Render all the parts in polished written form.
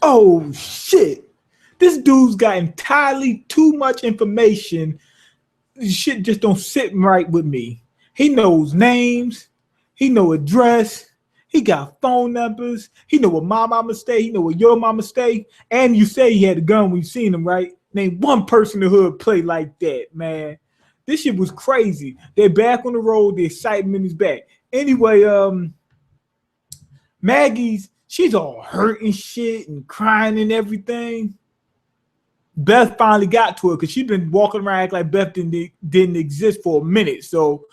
oh shit, this dude's got entirely too much information. Shit just don't sit right with me. He knows names, he know address, he got phone numbers, he know what my mama stay, he know where your mama stay, and you say he had a gun when you seen him, right? Name one person in the hood play like that, man. This shit was crazy. They're back on the road, the excitement is back. Anyway, Maggie's, she's all hurt and shit and crying and everything. Beth finally got to her because she'd been walking around acting like Beth didn't exist for a minute. So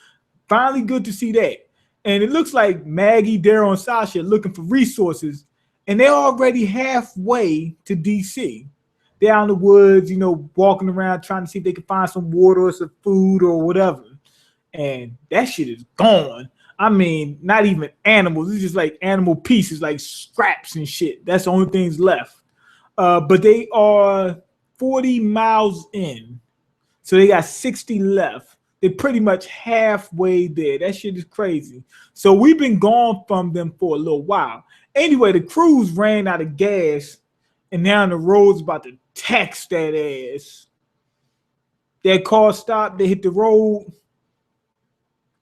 finally good to see that. And it looks like Maggie, Daryl, and Sasha are looking for resources, and they're already halfway to DC. They're out in the woods, you know, walking around trying to see if they can find some water or some food or whatever. And that shit is gone. I mean, not even animals. It's just like animal pieces, like scraps and shit. That's the only things left. But they are 40 miles in. So they got 60 left. They're pretty much halfway there. That shit is crazy. So we've been gone from them for a little while. Anyway, the crews ran out of gas, and now the road's about to tax that ass. That car stopped. They hit the road.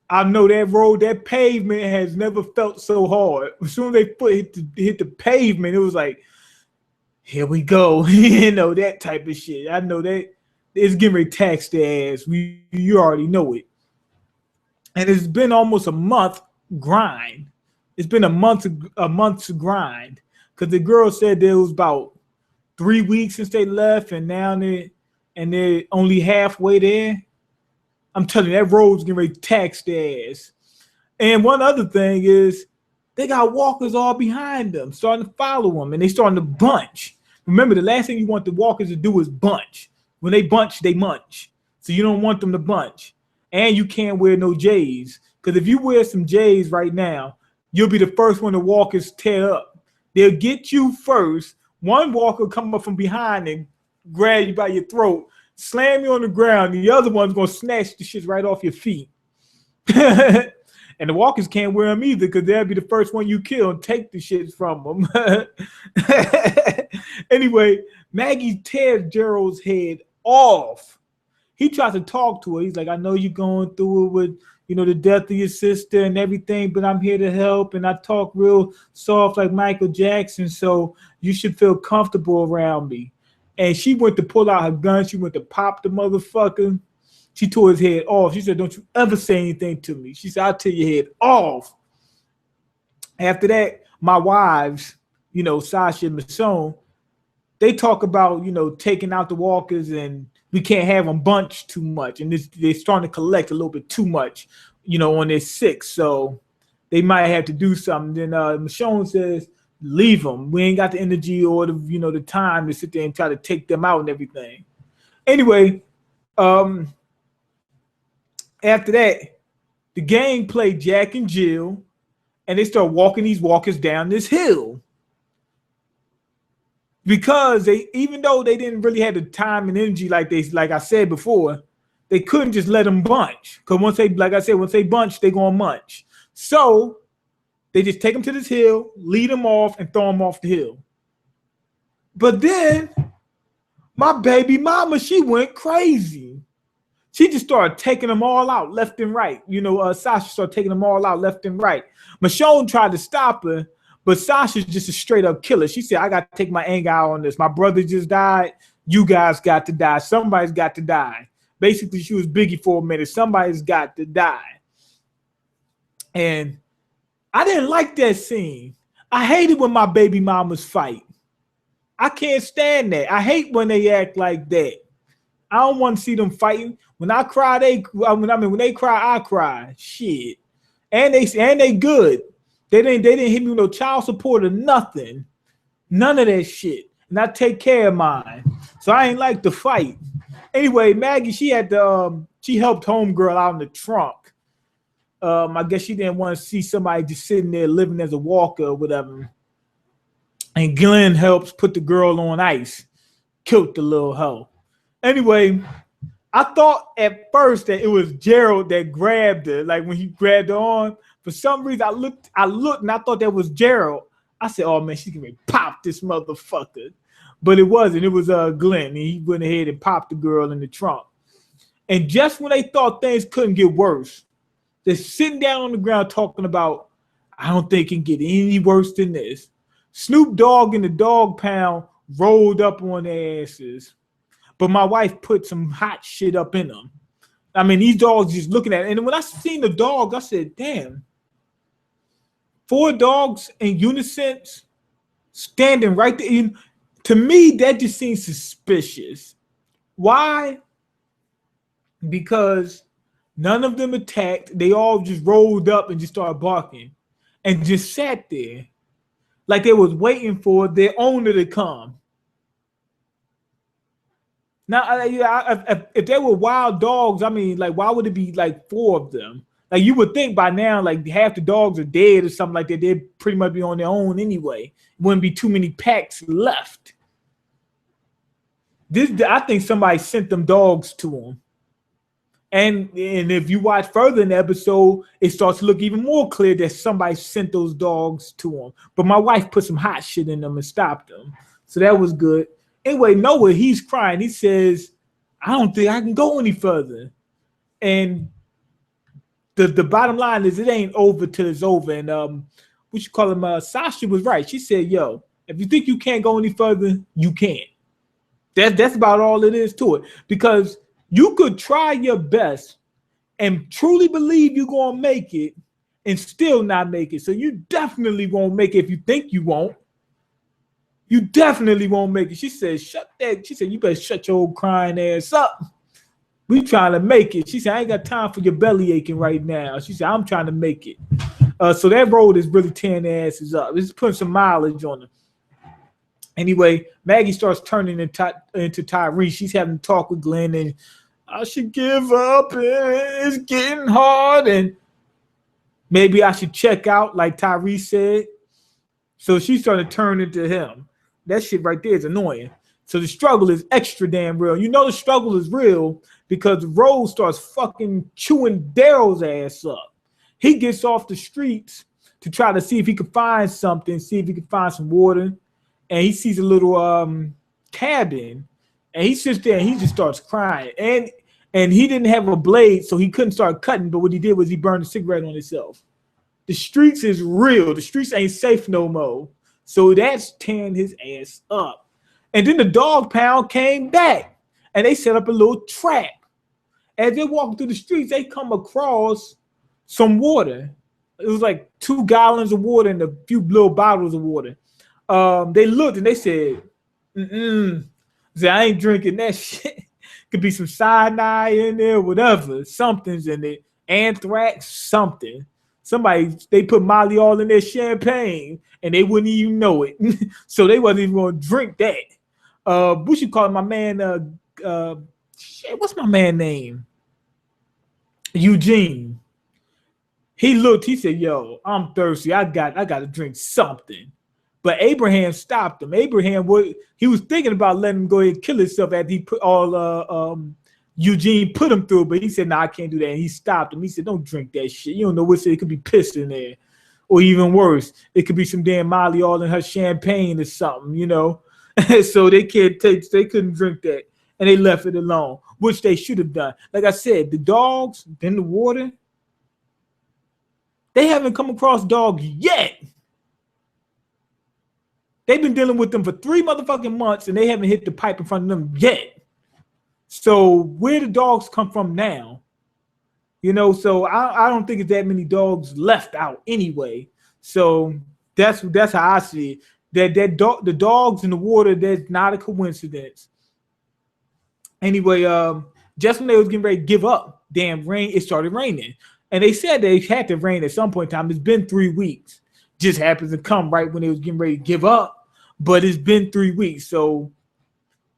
I know that road, that pavement has never felt so hard. As soon as they hit the pavement, it was like, here we go. You know, that type of shit. I know that it's getting ready to tax their ass. You already know it. And it's been almost a month grind. It's been a month's grind. Because the girl said there was about 3 weeks since they left, and now they're only halfway there. I'm telling you, that road's getting ready to tax their ass. And one other thing is they got walkers all behind them, starting to follow them, and they starting to bunch. Remember, the last thing you want the walkers to do is bunch. When they bunch, they munch. So you don't want them to bunch. And you can't wear no J's. Because if you wear some J's right now, you'll be the first one the walkers tear up. They'll get you first. One walker come up from behind and grab you by your throat, slam you on the ground. The other one's going to snatch the shit right off your feet. And the walkers can't wear them either because they'll be the first one you kill and take the shit from them. Anyway, Maggie tears Gerald's head off. He tries to talk to her. He's like, I know you're going through it with, you know, the death of your sister and everything, but I'm here to help. And I talk real soft like Michael Jackson, so you should feel comfortable around me. And she went to pull out her gun. She went to pop the motherfucker. She tore his head off. She said, don't you ever say anything to me. She said, I'll tear your head off. After that, my wives, you know, Sasha and Michonne, they talk about, you know, taking out the walkers and we can't have them bunch too much. And they're starting to collect a little bit too much, you know, on their six. So they might have to do something. Then Michonne says, leave them. We ain't got the energy or the, you know, the time to sit there and try to take them out and everything. Anyway, after that, the gang played Jack and Jill, and they start walking these walkers down this hill. Because they, even though they didn't really have the time and energy like I said before, they couldn't just let them bunch. Because once they, like I said, once they bunch, they're gonna munch. So they just take them to this hill, lead them off, and throw them off the hill. But then my baby mama, she went crazy. She just started taking them all out left and right. You know, Sasha started taking them all out left and right. Michonne tried to stop her, but Sasha's just a straight up killer. She said, I got to take my anger out on this. My brother just died. You guys got to die. Somebody's got to die. Basically, she was Biggie for a minute. Somebody's got to die. And I didn't like that scene. I hated when my baby mamas fight. I can't stand that. I hate when they act like that. I don't want to see them fighting. When I cry, when they cry, I cry. Shit. And they good. They didn't hit me with no child support or nothing. None of that shit. And I take care of mine. So I ain't like to fight. Anyway, Maggie, she helped homegirl out in the trunk. I guess she didn't want to see somebody just sitting there living as a walker or whatever. And Glenn helps put the girl on ice. Killed the little hoe. Anyway, I thought at first that it was Gerald that grabbed her. Like when he grabbed her arm. For some reason, I looked and I thought that was Gerald. I said, oh man, she's gonna pop pop this motherfucker. But it wasn't. It was Glenn. And he went ahead and popped the girl in the trunk. And just when they thought things couldn't get worse, they're sitting down on the ground talking about, I don't think it can get any worse than this. Snoop Dogg and the Dog Pound rolled up on their asses. But my wife put some hot shit up in them. I mean, these dogs just looking at it. And when I seen the dog, I said, damn. 4 dogs in unison standing right there. To me, that just seems suspicious. Why? Because none of them attacked. They all just rolled up and just started barking and just sat there like they was waiting for their owner to come. Now, if they were wild dogs, I mean, like, why would it be like 4 of them? Like, you would think by now, like, half the dogs are dead or something like that. They'd pretty much be on their own anyway. Wouldn't be too many packs left. I think somebody sent them dogs to them. And if you watch further in the episode, it starts to look even more clear that somebody sent those dogs to them. But my wife put some hot shit in them and stopped them. So that was good. Anyway, Noah, he's crying. He says, I don't think I can go any further. And the bottom line is it ain't over till it's over. And what you call him? Sasha was right. She said, yo, if you think you can't go any further, you can't. That's about all it is to it. Because you could try your best and truly believe you're going to make it and still not make it. So you definitely won't make it if you think you won't. You definitely won't make it. She said, shut that. She said, you better shut your old crying ass up. We trying to make it. She said, I ain't got time for your belly aching right now. She said, I'm trying to make it. So that road is really tearing their asses up. It's putting some mileage on them. Anyway, Maggie starts turning into Tyrese. She's having a talk with Glenn, and I should give up. It's getting hard, and maybe I should check out, like Tyrese said. So she's starting to turn into him. That shit right there is annoying. So the struggle is extra damn real. You know the struggle is real because Rose starts fucking chewing Daryl's ass up. He gets off the streets to try to see if he could find something, see if he could find some water. And he sees a little cabin. And he sits there and he just starts crying. And he didn't have a blade, so he couldn't start cutting. But what he did was he burned a cigarette on himself. The streets is real. The streets ain't safe no more. So that's tearing his ass up. And then the Dog Pound came back. And they set up a little trap. As they walk through the streets, they come across some water. It was like 2 gallons of water and a few little bottles of water. They looked and they said, I ain't drinking that shit. Could be some cyanide in there, whatever. Something's in it. Anthrax, something. They put Molly all in their champagne and they wouldn't even know it. So they wasn't even going to drink that. What you call my man? What's my man name? Eugene. He looked, he said, yo, I'm thirsty. I got to drink something. But Abraham stopped him. He was thinking about letting him go ahead and kill himself after he put all Eugene put him through, but he said, I can't do that. And he stopped him. He said, don't drink that shit. You don't know what's it. It could be piss in there. Or even worse, it could be some damn Molly all in her champagne or something, you know. So they couldn't drink that. And they left it alone, which they should have done. Like I said, the dogs in the water, they haven't come across dogs yet. They've been dealing with them for 3 motherfucking months and they haven't hit the pipe in front of them yet. So where the dogs come from now? You know, so I don't think it's that many dogs left out anyway. So that's how I see it. The dogs in the water, that's not a coincidence. Anyway, just when they was getting ready to give up, it started raining. And they said they had to rain at some point in time. It's been 3 weeks. Just happens to come right when they was getting ready to give up. But it's been 3 weeks, so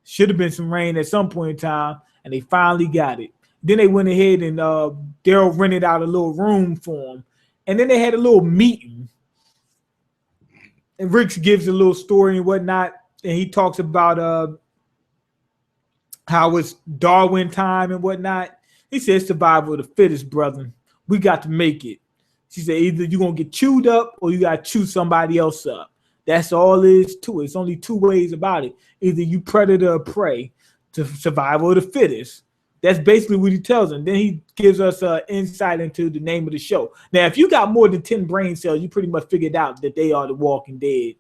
should have been some rain at some point in time, and they finally got it. Then they went ahead and Daryl rented out a little room for him. And then they had a little meeting. And Rick gives a little story and whatnot, and he talks about how it's Darwin time and whatnot. He says survival of the fittest, brother. We got to make it. She said either you're going to get chewed up or you got to chew somebody else up. That's all there is to it. It's only two ways about it. Either you predator or prey, to survival of the fittest. That's basically what he tells them. Then he gives us insight into the name of the show. Now, if you got more than 10 brain cells, you pretty much figured out that they are the Walking Dead.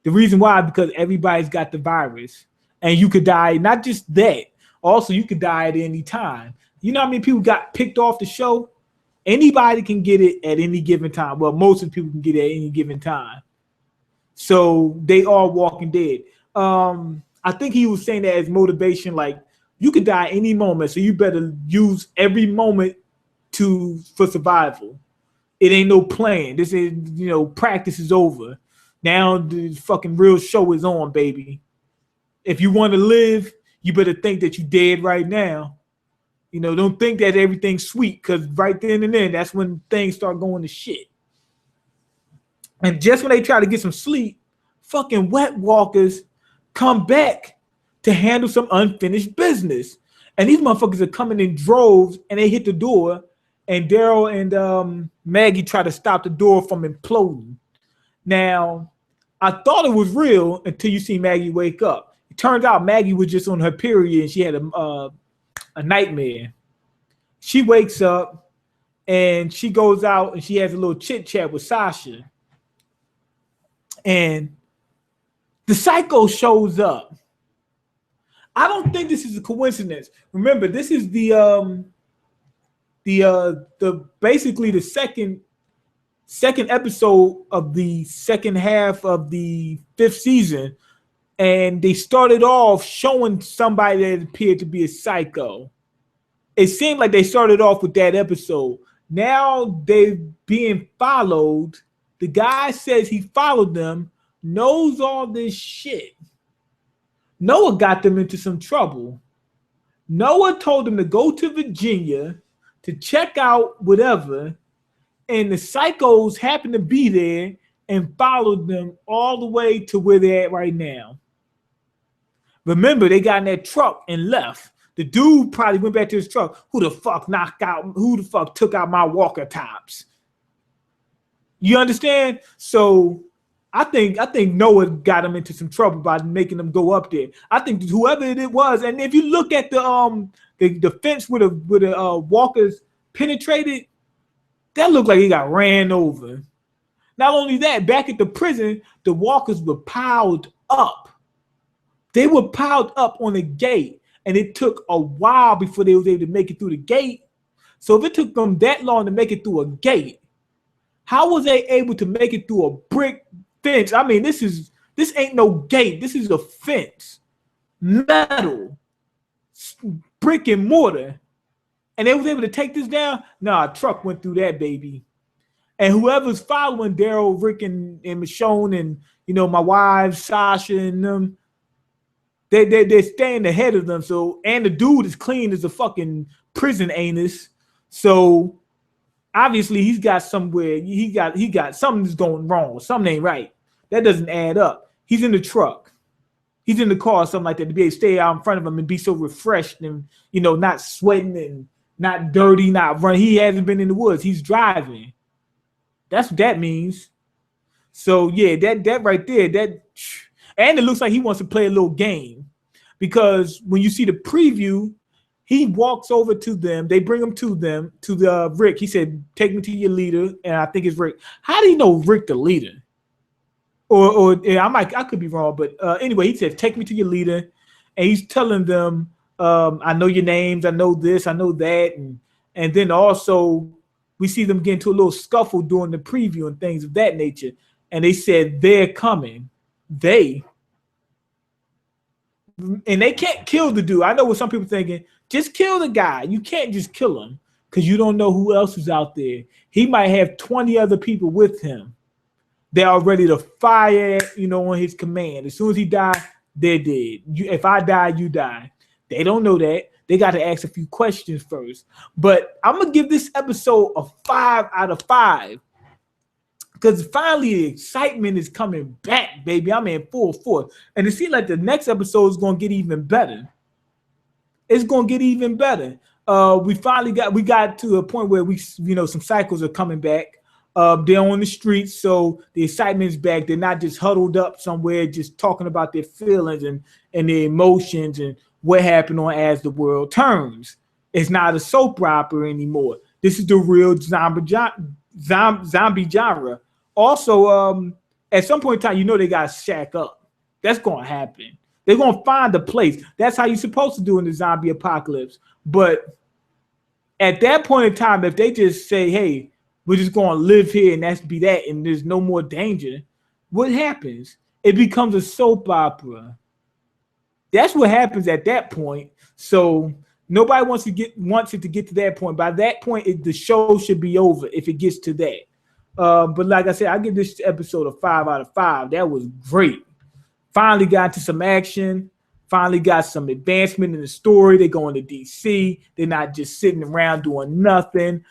The reason why, because everybody's got the virus. And you could die, not just that, also you could die at any time. You know how many people got picked off the show? Anybody can get it at any given time. Well, most of the people can get it at any given time. So they are Walking Dead. I think he was saying that as motivation, like you could die any moment, so you better use every moment for survival. It ain't no plan. This is, practice is over. Now the fucking real show is on, baby. If you want to live, you better think that you're dead right now. Don't think that everything's sweet, because right then and then, that's when things start going to shit. And just when they try to get some sleep, fucking wet walkers come back to handle some unfinished business. And these motherfuckers are coming in droves, and they hit the door, and Daryl and Maggie try to stop the door from imploding. Now, I thought it was real until you see Maggie wake up. It turns out Maggie was just on her period, and she had a nightmare. She wakes up, and she goes out, and she has a little chit-chat with Sasha. And the Psycho shows up. I don't think this is a coincidence. Remember, this is the basically the second episode of the second half of the 5th season, and they started off showing somebody that appeared to be a psycho. It seemed like they started off with that episode. Now they're being followed. The guy says he followed them, knows all this shit. Noah got them into some trouble. Noah told them to go to Virginia to check out whatever, and the psychos happened to be there and followed them all the way to where they're at right now. Remember, they got in that truck and left. The dude probably went back to his truck. Who the fuck took out my walker tops? You understand? So I think Noah got him into some trouble by making them go up there. I think whoever it was, and if you look at the fence where the walkers penetrated, that looked like he got ran over. Not only that, back at the prison, the walkers were piled up. They were piled up on the gate, and it took a while before they was able to make it through the gate. So if it took them that long to make it through a gate, how was they able to make it through a brick fence? I mean, this ain't no gate. This is a fence, metal, brick and mortar, and they was able to take this down. Nah, a truck went through that baby. And whoever's following Daryl, Rick, and Michonne, and my wives, Sasha, and them, they're staying ahead of them. So, and the dude is clean as a fucking prison anus. So obviously he's got somewhere. He got something's going wrong. Something ain't right. That doesn't add up. He's in the truck. He's in the car or something like that to be able to stay out in front of him and be so refreshed and not sweating and not dirty, not running. He hasn't been in the woods. He's driving. That's what that means. So yeah, that right there, and it looks like he wants to play a little game, because when you see the preview, he walks over to them. They bring him to the Rick. He said, "Take me to your leader," and I think it's Rick. How do you know Rick the leader? Or yeah, I could be wrong, but anyway, he said, "Take me to your leader," and he's telling them, "I know your names. I know this. I know that," and then also we see them get into a little scuffle during the preview and things of that nature. And they said they're coming. And they can't kill the dude. I know what some people thinking. Just kill the guy. You can't just kill him because you don't know who else is out there. He might have 20 other people with him. They are ready to fire, on his command. As soon as he dies, they're dead. If I die, you die. They don't know that. They got to ask a few questions first. But I'm going to give this episode a 5 out of 5. Because finally the excitement is coming back, baby. I'm in full force. And it seems like the next episode is going to get even better. It's going to get even better. We got to a point where some cycles are coming back. They're on the streets, so the excitement's back. They're not just huddled up somewhere, just talking about their feelings and their emotions and what happened on As the World Turns. It's not a soap opera anymore. This is the real zombie genre. Also, at some point in time, they got to shack up. That's going to happen. They're going to find a place. That's how you're supposed to do in the zombie apocalypse. But at that point in time, if they just say, hey, we're just going to live here and that's be that, and there's no more danger, what happens? It becomes a soap opera. That's what happens at that point. So nobody wants it to get to that point. By that point, the show should be over if it gets to that. But like I said, I give this episode a 5 out of 5. That was great. Finally got to some action. Finally got some advancement in the story. They're going to DC. They're not just sitting around doing nothing.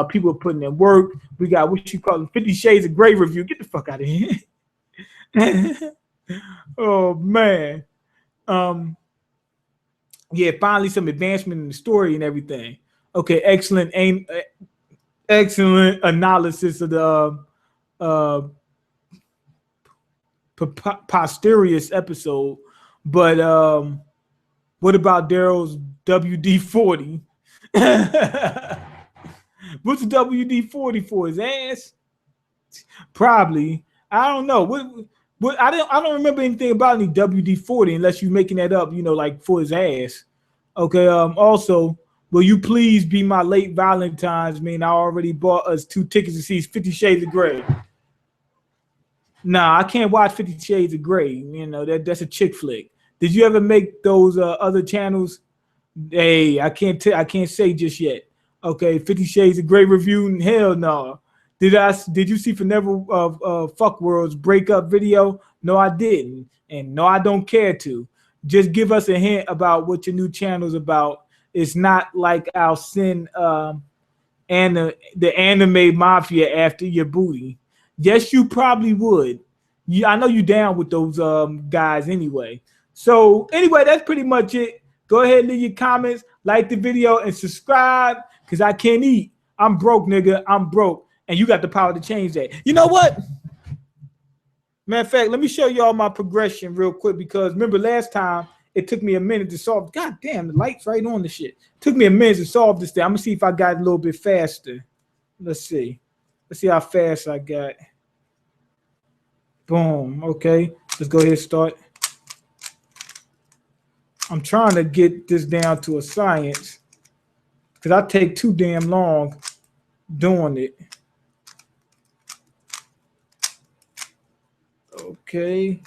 People are putting in work. We got what you call 50 Shades of Grey review. Get the fuck out of here. Oh, man. Yeah, finally some advancement in the story and everything. Okay, excellent analysis of the posterior episode. But what about Daryl's WD-40? What's the WD-40 for? His ass? Probably. I don't know. What I don't remember anything about any WD-40 unless you're making that up, like for his ass. Okay. Also, will you please be my late Valentine's? I already bought us 2 tickets to see 50 Shades of Grey. Nah, I can't watch 50 Shades of Grey. That's a chick flick. Did you ever make those other channels? Hey, I can't say just yet. Okay, 50 Shades of Grey review? Hell no. Did you see Forever Fuck World's breakup video? No, I didn't. And no, I don't care to. Just give us a hint about what your new channel's about. It's not like I'll send and the anime mafia after your booty. Yes, you probably would. I know you down with those guys anyway. So anyway, that's pretty much it. Go ahead and leave your comments, like the video, and subscribe, because I can't eat. I'm broke, nigga. I'm broke. And you got the power to change that. You know what? Matter of fact, let me show y'all my progression real quick, because remember last time it took me a minute to solve. God damn, the light's right on the shit. It took me a minute to solve this thing. I'm going to see if I got a little bit faster. Let's see. Let's see how fast I got. Boom. Okay. Let's go ahead and start. I'm trying to get this down to a science, because I take too damn long doing it. Okay.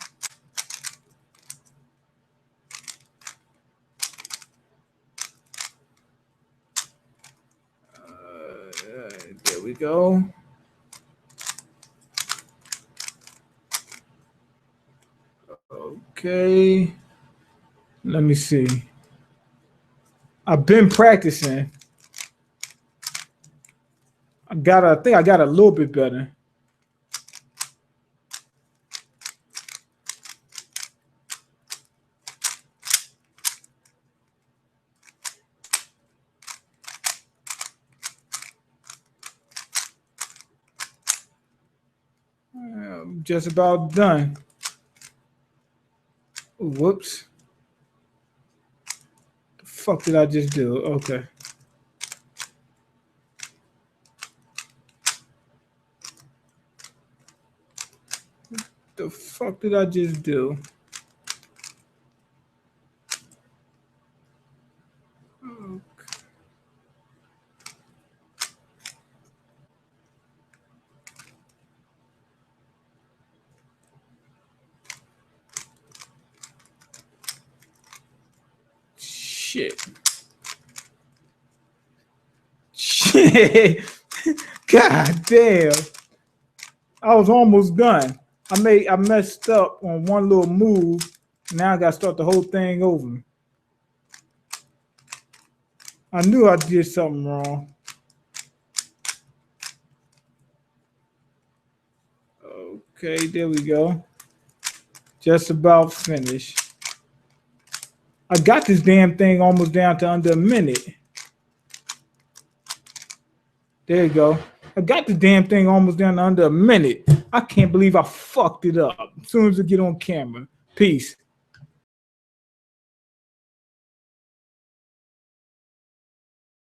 There we go. Okay. Let me see. I've been practicing. I think I got a little bit better. I'm just about done. Whoops. The fuck did I just do? Okay. The fuck did I just do? Okay. Shit. God damn. I was almost done. I messed up on one little move. Now I got to start the whole thing over. I knew I did something wrong. Okay, there we go. Just about finished. I got this damn thing almost down to under a minute. There you go. I got the damn thing almost down to under a minute. I can't believe I fucked it up. As soon as I get on camera. Peace.